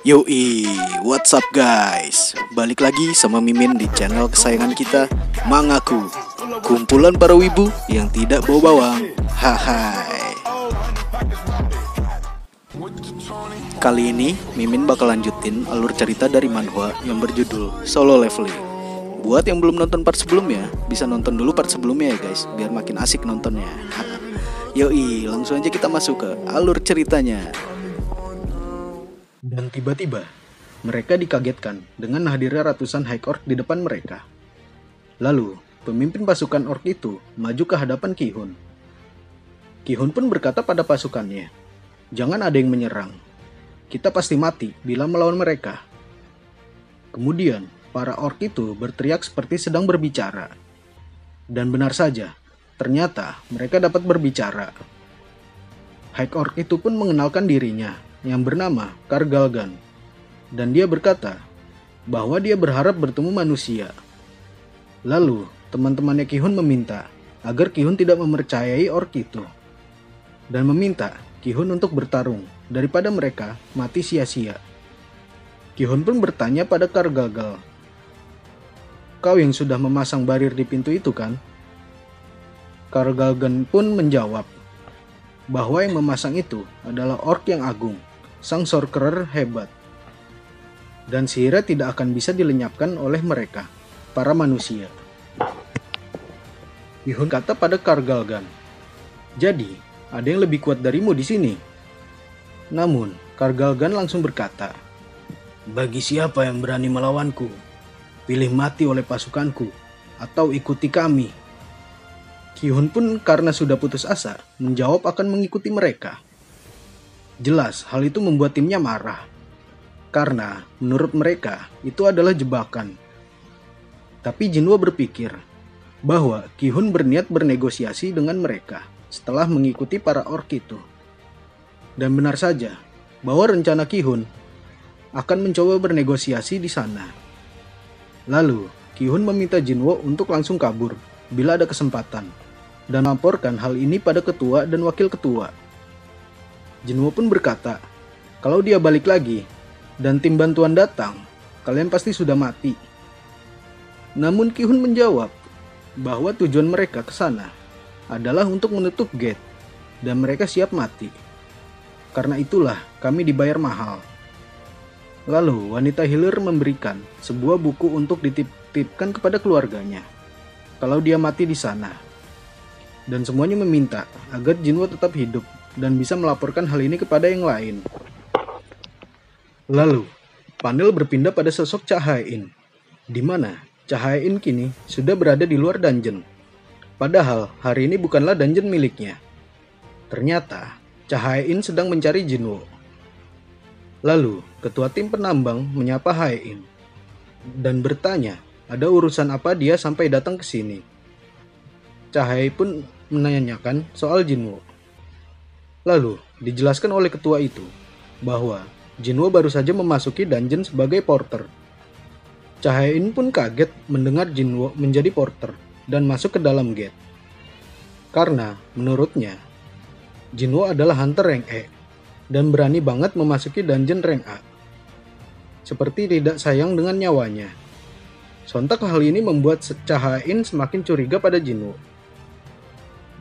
Yoi, what's up guys? Balik lagi sama Mimin di channel kesayangan kita, Mangaku, kumpulan para wibu yang tidak bawa bawang. Hai. Kali ini Mimin bakal lanjutin alur cerita dari manhwa yang berjudul Solo Leveling. Buat yang belum nonton part sebelumnya, bisa nonton dulu part sebelumnya ya guys, biar makin asik nontonnya. Yoi, langsung aja kita masuk ke alur ceritanya. Dan tiba-tiba, mereka dikagetkan dengan hadirnya ratusan High Orc di depan mereka. Lalu, pemimpin pasukan Orc itu maju ke hadapan Ki-hun. Ki-hun pun berkata pada pasukannya, "Jangan ada yang menyerang. Kita pasti mati bila melawan mereka." Kemudian, para Orc itu berteriak seperti sedang berbicara. Dan benar saja, ternyata mereka dapat berbicara. High Orc itu pun mengenalkan dirinya, yang bernama Kargalgan, dan dia berkata bahwa dia berharap bertemu manusia. Lalu teman-temannya Ki-hun meminta agar Ki-hun tidak mempercayai orc itu, dan meminta Ki-hun untuk bertarung daripada mereka mati sia-sia. Ki-hun pun bertanya pada Kargalgan, "Kau yang sudah memasang barir di pintu itu kan?" Kargalgan pun menjawab bahwa yang memasang itu adalah orc yang agung, sang sorcerer hebat, dan sihirnya tidak akan bisa dilenyapkan oleh mereka, para manusia. Ki-hun kata pada Kargalgan, "Jadi, ada yang lebih kuat darimu di sini?" Namun, Kargalgan langsung berkata, "Bagi siapa yang berani melawanku, pilih mati oleh pasukanku, atau ikuti kami." Ki-hun pun karena sudah putus asa, menjawab akan mengikuti mereka. Jelas hal itu membuat timnya marah, karena menurut mereka itu adalah jebakan. Tapi Jinwo berpikir bahwa Ki-hun berniat bernegosiasi dengan mereka setelah mengikuti para orc itu. Dan benar saja bahwa rencana Ki-hun akan mencoba bernegosiasi di sana. Lalu Ki-hun meminta Jinwo untuk langsung kabur bila ada kesempatan, dan melaporkan hal ini pada ketua dan wakil ketua. Jinwo pun berkata, kalau dia balik lagi dan tim bantuan datang, kalian pasti sudah mati. Namun Ki-hun menjawab bahwa tujuan mereka ke sana adalah untuk menutup gate dan mereka siap mati. Karena itulah kami dibayar mahal. Lalu wanita healer memberikan sebuah buku untuk dititipkan kepada keluarganya kalau dia mati di sana. Dan semuanya meminta agar Jinwo tetap hidup dan bisa melaporkan hal ini kepada yang lain. Lalu, panel berpindah pada sosok Cha Hae-in, di mana Cha Hae-in kini sudah berada di luar dungeon. Padahal hari ini bukanlah dungeon miliknya. Ternyata, Cha Hae-in sedang mencari Jinwo. Lalu, ketua tim penambang menyapa Hae-in dan bertanya, ada urusan apa dia sampai datang ke sini. Cha Hae pun menanyakan soal Jinwo. Lalu, dijelaskan oleh ketua itu bahwa Jinwo baru saja memasuki dungeon sebagai porter. Cha Hae-in pun kaget mendengar Jinwo menjadi porter dan masuk ke dalam gate. Karena menurutnya, Jinwo adalah hunter rank E dan berani banget memasuki dungeon rank A. Seperti tidak sayang dengan nyawanya. Sontak hal ini membuat Cha Hae-in semakin curiga pada Jinwo.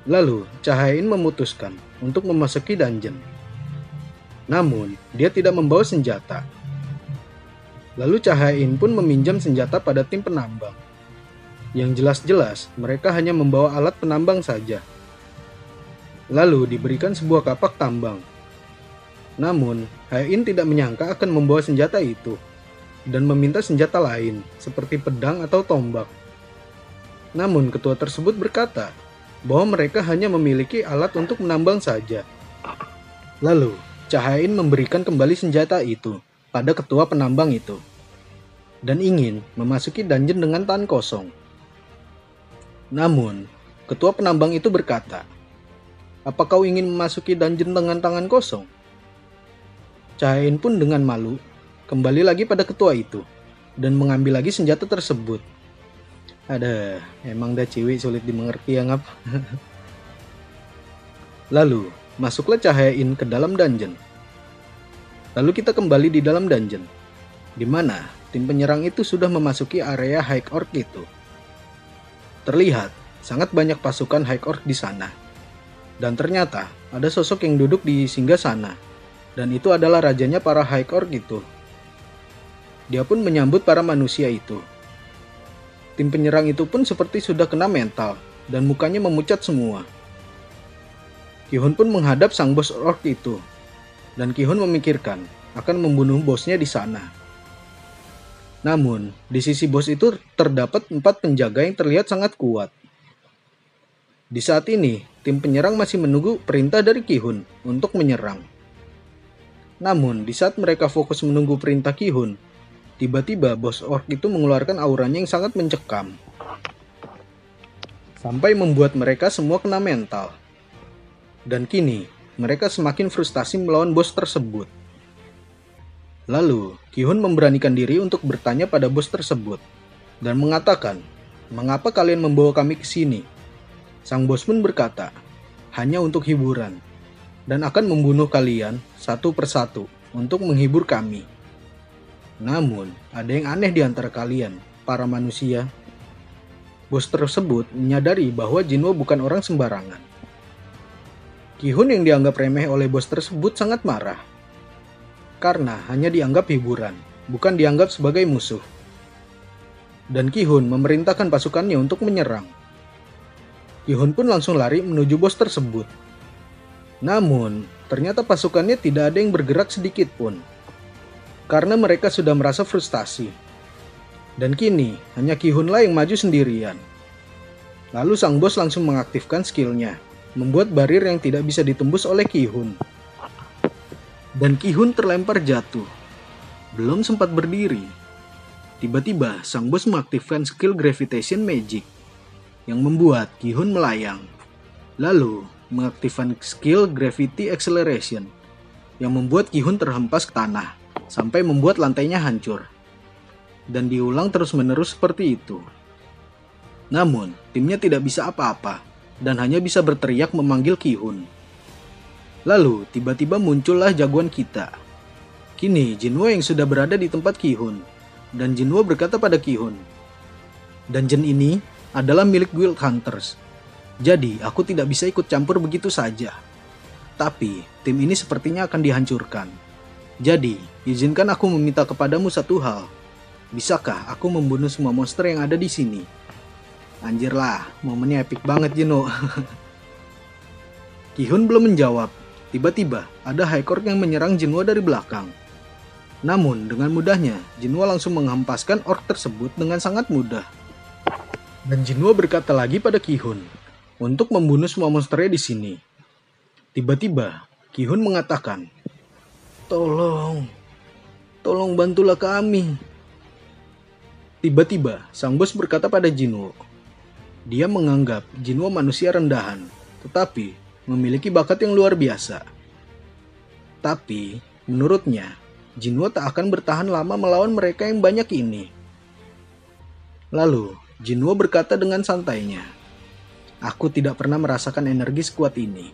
Lalu, Cha Hae-in memutuskan untuk memasuki dungeon. Namun, dia tidak membawa senjata. Lalu Cha Hae-in pun meminjam senjata pada tim penambang. Yang jelas-jelas, mereka hanya membawa alat penambang saja. Lalu diberikan sebuah kapak tambang. Namun, Hae-in tidak menyangka akan membawa senjata itu, dan meminta senjata lain, seperti pedang atau tombak. Namun, ketua tersebut berkata bahwa mereka hanya memiliki alat untuk menambang saja. Lalu, Cha Hae-in memberikan kembali senjata itu pada ketua penambang itu, dan ingin memasuki dungeon dengan tangan kosong. Namun, ketua penambang itu berkata, "Apa kau ingin memasuki dungeon dengan tangan kosong?" Cha Hae-in pun dengan malu kembali lagi pada ketua itu, dan mengambil lagi senjata tersebut. Ada, emang dah cewek sulit dimengerti ya ngap. Lalu, masuklah Cha Hae-in ke dalam dungeon. Lalu kita kembali di dalam dungeon, di mana tim penyerang itu sudah memasuki area High Orc itu. Terlihat sangat banyak pasukan High Orc di sana. Dan ternyata ada sosok yang duduk di singgasana. Dan itu adalah rajanya para High Orc itu. Dia pun menyambut para manusia itu. Tim penyerang itu pun seperti sudah kena mental dan mukanya memucat semua. Qihun pun menghadap sang bos orc itu. Dan Qihun memikirkan akan membunuh bosnya di sana. Namun, di sisi bos itu terdapat 4 penjaga yang terlihat sangat kuat. Di saat ini, tim penyerang masih menunggu perintah dari Qihun untuk menyerang. Namun, di saat mereka fokus menunggu perintah Qihun, tiba-tiba bos orc itu mengeluarkan auranya yang sangat mencekam. Sampai membuat mereka semua kena mental. Dan kini, mereka semakin frustasi melawan bos tersebut. Lalu, Qihun memberanikan diri untuk bertanya pada bos tersebut dan mengatakan, "Mengapa kalian membawa kami ke sini?" Sang bos pun berkata, "Hanya untuk hiburan, dan akan membunuh kalian satu persatu untuk menghibur kami." Namun, ada yang aneh di antara kalian, para manusia. Bos tersebut menyadari bahwa Jinwo bukan orang sembarangan. Qihun yang dianggap remeh oleh bos tersebut sangat marah. Karena hanya dianggap hiburan, bukan dianggap sebagai musuh. Dan Qihun memerintahkan pasukannya untuk menyerang. Qihun pun langsung lari menuju bos tersebut. Namun, ternyata pasukannya tidak ada yang bergerak sedikit pun. Karena mereka sudah merasa frustasi. Dan kini, hanya Qihunlah yang maju sendirian. Lalu sang bos langsung mengaktifkan skillnya, membuat barir yang tidak bisa ditembus oleh Qihun. Dan Qihun terlempar jatuh. Belum sempat berdiri, tiba-tiba sang bos mengaktifkan skill Gravitation Magic yang membuat Qihun melayang. Lalu mengaktifkan skill Gravity Acceleration yang membuat Qihun terhempas ke tanah sampai membuat lantainya hancur. Dan diulang terus-menerus seperti itu. Namun, timnya tidak bisa apa-apa dan hanya bisa berteriak memanggil Qihun. Lalu, tiba-tiba muncullah jagoan kita. Kini, Jinwo yang sudah berada di tempat Qihun. Dan Jinwo berkata pada Qihun, "Dungeon ini adalah milik Guild Hunters. Jadi, aku tidak bisa ikut campur begitu saja. Tapi, tim ini sepertinya akan dihancurkan. Jadi, izinkan aku meminta kepadamu satu hal. Bisakah aku membunuh semua monster yang ada di sini?" Anjir lah, momennya epic banget Jinwo. Qihun belum menjawab. Tiba-tiba ada High Orc yang menyerang Jinwo dari belakang. Namun dengan mudahnya Jinwo langsung menghempaskan orc tersebut dengan sangat mudah. Dan Jinwo berkata lagi pada Qihun untuk membunuh semua monsternya di sini. Tiba-tiba Qihun mengatakan, Tolong bantulah kami." Tiba-tiba sang bos berkata pada Jinwo. Dia menganggap Jinwo manusia rendahan, tetapi memiliki bakat yang luar biasa. Tapi, menurutnya, Jinwo tak akan bertahan lama melawan mereka yang banyak ini. Lalu, Jinwo berkata dengan santainya, "Aku tidak pernah merasakan energi sekuat ini.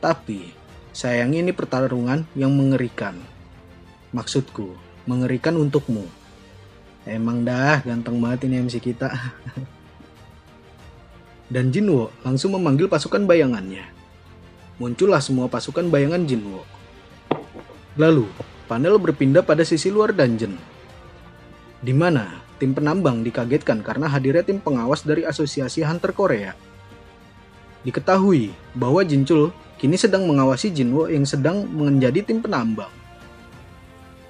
Tapi, sayangnya ini pertarungan yang mengerikan. Maksudku, mengerikan untukmu." Emang dah, ganteng banget ini MC kita. Dan Jinwo langsung memanggil pasukan bayangannya. Muncullah semua pasukan bayangan Jinwo. Lalu, panel berpindah pada sisi luar dungeon, di mana tim penambang dikagetkan karena hadirnya tim pengawas dari Asosiasi Hunter Korea. Diketahui bahwa Jinchul kini sedang mengawasi Jinwo yang sedang menjadi tim penambang.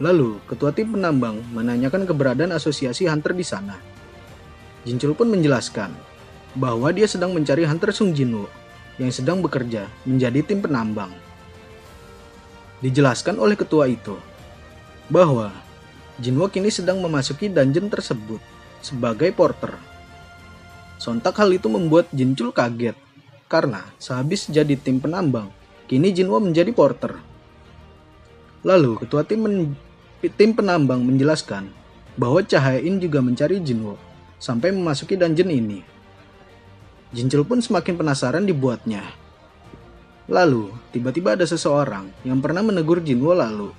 Lalu, ketua tim penambang menanyakan keberadaan Asosiasi Hunter di sana. Jinchul pun menjelaskan bahwa dia sedang mencari Hunter Sung Jinwo yang sedang bekerja menjadi tim penambang. Dijelaskan oleh ketua itu bahwa Jinwo kini sedang memasuki dungeon tersebut sebagai porter. Sontak hal itu membuat Jinchul kaget karena sehabis jadi tim penambang, kini Jinwo menjadi porter. Lalu ketua tim penambang menjelaskan bahwa Cahayain juga mencari Jinwo sampai memasuki dungeon ini. Jinchul pun semakin penasaran dibuatnya. Lalu, tiba-tiba ada seseorang yang pernah menegur Jinwo lalu.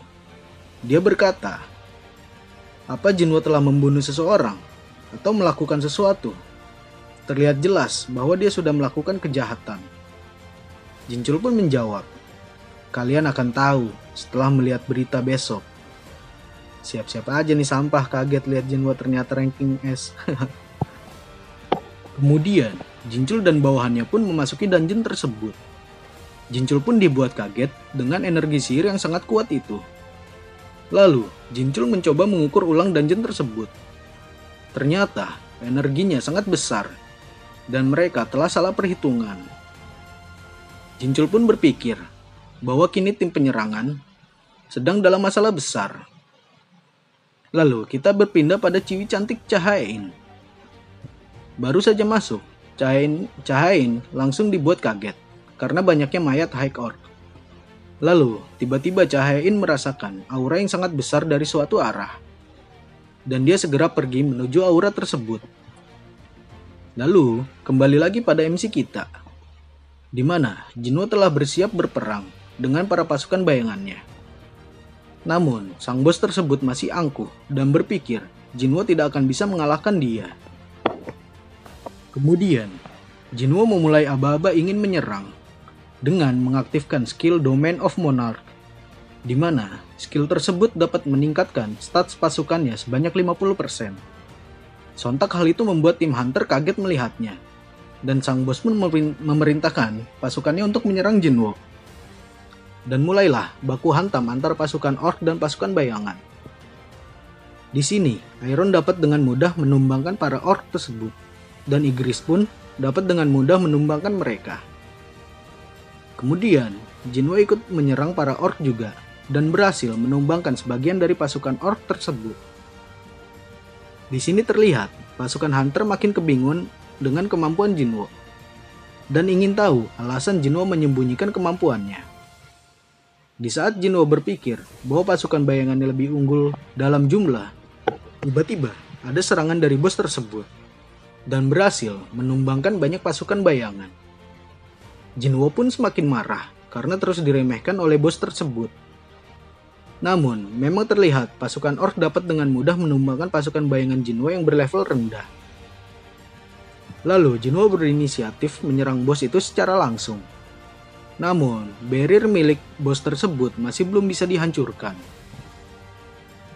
Dia berkata, apa Jinwo telah membunuh seseorang atau melakukan sesuatu? Terlihat jelas bahwa dia sudah melakukan kejahatan. Jinchul pun menjawab, kalian akan tahu setelah melihat berita besok. Siap-siap aja nih sampah kaget lihat Jinwo ternyata ranking S. Kemudian, Jinchul dan bawahannya pun memasuki dungeon tersebut. Jinchul pun dibuat kaget dengan energi sihir yang sangat kuat itu. Lalu, Jinchul mencoba mengukur ulang dungeon tersebut. Ternyata, energinya sangat besar, dan mereka telah salah perhitungan. Jinchul pun berpikir bahwa kini tim penyerangan sedang dalam masalah besar. Lalu kita berpindah pada Ciwi cantik Cha-Hae-in. Baru saja masuk, Cha-Hae-in langsung dibuat kaget karena banyaknya mayat High Orc. Lalu tiba-tiba Cha-Hae-in merasakan aura yang sangat besar dari suatu arah. Dan dia segera pergi menuju aura tersebut. Lalu kembali lagi pada MC kita, di mana Jinwo telah bersiap berperang dengan para pasukan bayangannya. Namun, sang bos tersebut masih angkuh dan berpikir Jinwo tidak akan bisa mengalahkan dia. Kemudian, Jinwo memulai aba-aba ingin menyerang dengan mengaktifkan skill Domain of Monarch, di mana skill tersebut dapat meningkatkan stats pasukannya sebanyak 50%. Sontak hal itu membuat tim Hunter kaget melihatnya, dan sang bos pun memerintahkan pasukannya untuk menyerang Jinwo. Dan mulailah baku hantam antara pasukan orc dan pasukan bayangan. Di sini, Iron dapat dengan mudah menumbangkan para orc tersebut, dan Igris pun dapat dengan mudah menumbangkan mereka. Kemudian, Jinwo ikut menyerang para orc juga, dan berhasil menumbangkan sebagian dari pasukan orc tersebut. Di sini terlihat, pasukan Hunter makin kebingungan dengan kemampuan Jinwo, dan ingin tahu alasan Jinwo menyembunyikan kemampuannya. Di saat Jinwo berpikir bahwa pasukan bayangannya lebih unggul dalam jumlah, tiba-tiba ada serangan dari bos tersebut dan berhasil menumbangkan banyak pasukan bayangan. Jinwo pun semakin marah karena terus diremehkan oleh bos tersebut. Namun, memang terlihat pasukan orc dapat dengan mudah menumbangkan pasukan bayangan Jinwo yang berlevel rendah. Lalu, Jinwo berinisiatif menyerang bos itu secara langsung. Namun, barrier milik bos tersebut masih belum bisa dihancurkan.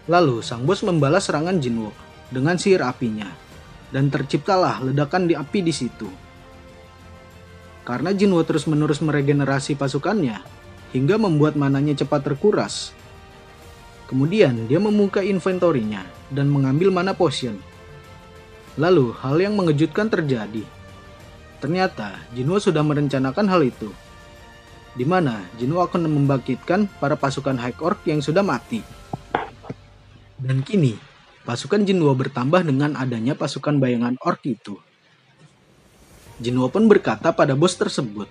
Lalu, sang bos membalas serangan Jinwo dengan sihir apinya, dan terciptalah ledakan di api di situ. Karena Jinwo terus-menerus meregenerasi pasukannya, hingga membuat mananya cepat terkuras. Kemudian, dia membuka inventorinya dan mengambil mana potion. Lalu, hal yang mengejutkan terjadi. Ternyata, Jinwo sudah merencanakan hal itu, di mana Jinwo akan membangkitkan para pasukan High Orc yang sudah mati. Dan kini, pasukan Jinwo bertambah dengan adanya pasukan bayangan Orc itu. Jinwo pun berkata pada bos tersebut,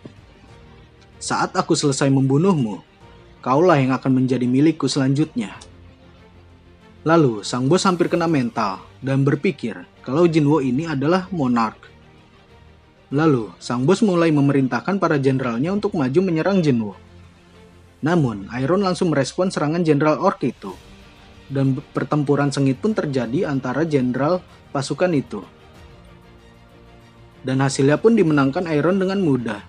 saat aku selesai membunuhmu, kaulah yang akan menjadi milikku selanjutnya. Lalu, sang bos hampir kena mental dan berpikir kalau Jinwo ini adalah Monarch. Lalu, sang bos mulai memerintahkan para jenderalnya untuk maju menyerang Jinwo. Namun, Iron langsung merespon serangan jenderal orc itu. Dan pertempuran sengit pun terjadi antara jenderal pasukan itu. Dan hasilnya pun dimenangkan Iron dengan mudah.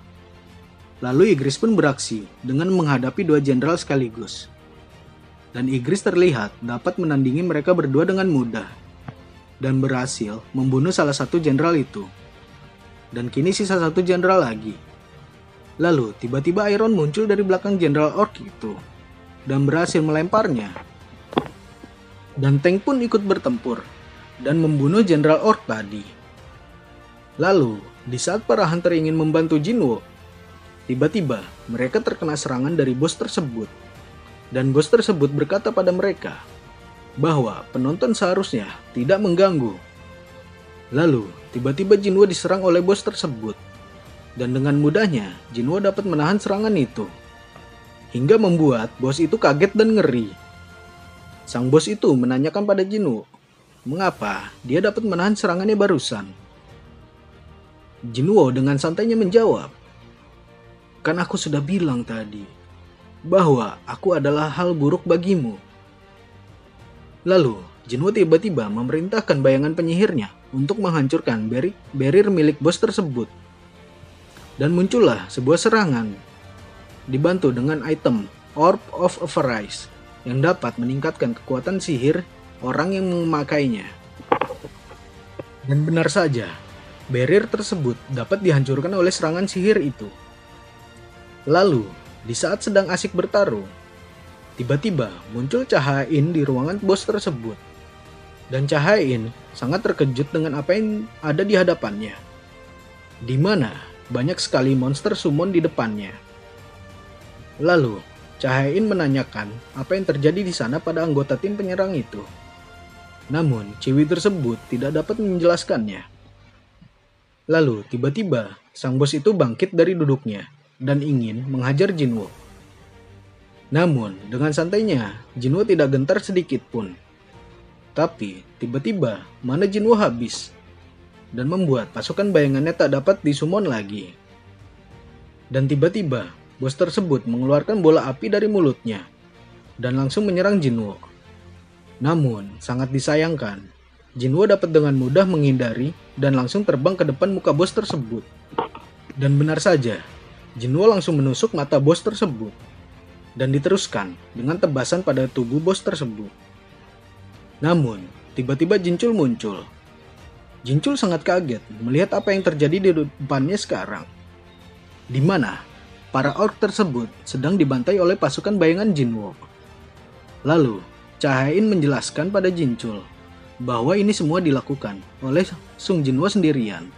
Lalu Igris pun beraksi dengan menghadapi dua jenderal sekaligus. Dan Igris terlihat dapat menandingi mereka berdua dengan mudah. Dan berhasil membunuh salah satu jenderal itu. Dan kini sisa satu jenderal lagi. Lalu tiba-tiba Iron muncul dari belakang jenderal orc itu dan berhasil melemparnya. Dan tank pun ikut bertempur dan membunuh jenderal orc tadi. Lalu di saat para hunter ingin membantu Jinwo, tiba-tiba mereka terkena serangan dari bos tersebut. Dan bos tersebut berkata pada mereka bahwa penonton seharusnya tidak mengganggu. Lalu, tiba-tiba Jinwo diserang oleh bos tersebut. Dan dengan mudahnya, Jinwo dapat menahan serangan itu. Hingga membuat bos itu kaget dan ngeri. Sang bos itu menanyakan pada Jinwo, mengapa dia dapat menahan serangannya barusan. Jinwo dengan santainya menjawab, kan aku sudah bilang tadi, bahwa aku adalah hal buruk bagimu. Lalu, Jinwo tiba-tiba memerintahkan bayangan penyihirnya untuk menghancurkan barrier milik bos tersebut. Dan muncullah sebuah serangan, dibantu dengan item Orb of Avarice yang dapat meningkatkan kekuatan sihir orang yang memakainya. Dan benar saja, barrier tersebut dapat dihancurkan oleh serangan sihir itu. Lalu, di saat sedang asik bertarung, tiba-tiba muncul Chahae-in di ruangan bos tersebut. Dan Chahae-in sangat terkejut dengan apa yang ada di hadapannya, di mana banyak sekali monster summon di depannya. Lalu, Chahae-in menanyakan apa yang terjadi di sana pada anggota tim penyerang itu. Namun, Ciwi tersebut tidak dapat menjelaskannya. Lalu, tiba-tiba sang bos itu bangkit dari duduknya dan ingin menghajar Jinwo. Namun, dengan santainya, Jinwo tidak gentar sedikit pun. Tapi, tiba-tiba mana Jinwo habis dan membuat pasukan bayangannya tak dapat disummon lagi. Dan tiba-tiba, bos tersebut mengeluarkan bola api dari mulutnya dan langsung menyerang Jinwo. Namun, sangat disayangkan, Jinwo dapat dengan mudah menghindari dan langsung terbang ke depan muka bos tersebut. Dan benar saja, Jinwo langsung menusuk mata bos tersebut dan diteruskan dengan tebasan pada tubuh bos tersebut. Namun, tiba-tiba Jinchul muncul. Jinchul sangat kaget melihat apa yang terjadi di depannya sekarang, di mana para orc tersebut sedang dibantai oleh pasukan bayangan Jinwo. Lalu, Chahae-in menjelaskan pada Jinchul bahwa ini semua dilakukan oleh Sung Jinwo sendirian.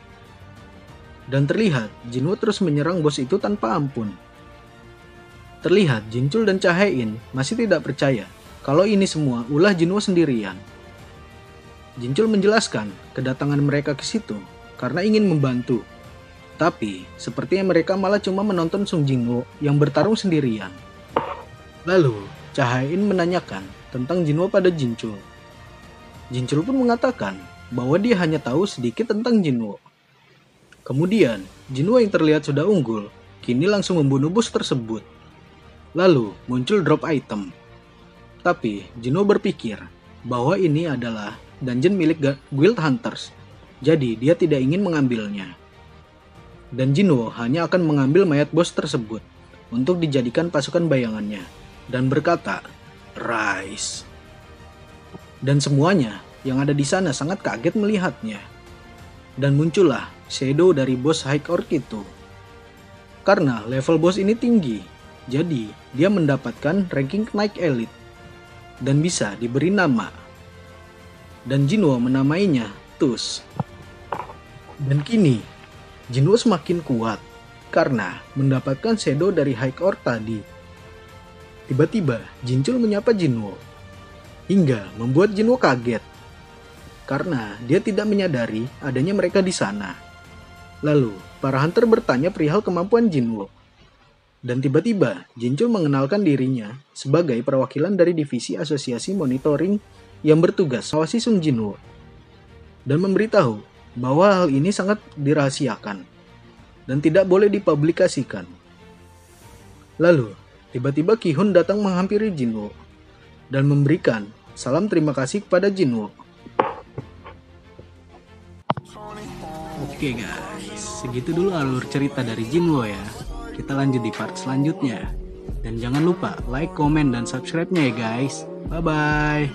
Dan terlihat Jinwo terus menyerang bos itu tanpa ampun. Terlihat Jinchul dan Chahae-in masih tidak percaya kalau ini semua ulah Jinwo sendirian. Jinchul menjelaskan kedatangan mereka ke situ karena ingin membantu. Tapi sepertinya mereka malah cuma menonton Sung Jinwo yang bertarung sendirian. Lalu Chahae-in menanyakan tentang Jinwo pada Jinchul. Jinchul pun mengatakan bahwa dia hanya tahu sedikit tentang Jinwo. Kemudian, Jinwo yang terlihat sudah unggul, kini langsung membunuh bos tersebut. Lalu, muncul drop item. Tapi, Jinwo berpikir bahwa ini adalah dungeon milik Guild Hunters, jadi dia tidak ingin mengambilnya. Dan Jinwo hanya akan mengambil mayat bos tersebut untuk dijadikan pasukan bayangannya, dan berkata, "Rise." Dan semuanya yang ada di sana sangat kaget melihatnya. Dan muncullah shadow dari bos High Orc itu. Karena level bos ini tinggi, jadi dia mendapatkan ranking Knight Elite dan bisa diberi nama. Dan Jinwo menamainya Tus. Dan kini Jinwo semakin kuat karena mendapatkan shadow dari High Orc tadi. Tiba-tiba Jinchul menyapa Jinwo hingga membuat Jinwo kaget karena dia tidak menyadari adanya mereka di sana. Lalu, para hunter bertanya perihal kemampuan Jinwo. Dan tiba-tiba, Jinchul mengenalkan dirinya sebagai perwakilan dari divisi asosiasi monitoring yang bertugas mengawasi Sung Jinwo. Dan memberitahu bahwa hal ini sangat dirahasiakan dan tidak boleh dipublikasikan. Lalu, tiba-tiba Ki-hun datang menghampiri Jinwo dan memberikan salam terima kasih kepada Jinwo. Oke guys, segitu dulu alur cerita dari Jinwo ya. Kita lanjut di part selanjutnya. Dan jangan lupa like, komen, dan subscribe-nya ya guys. Bye-bye.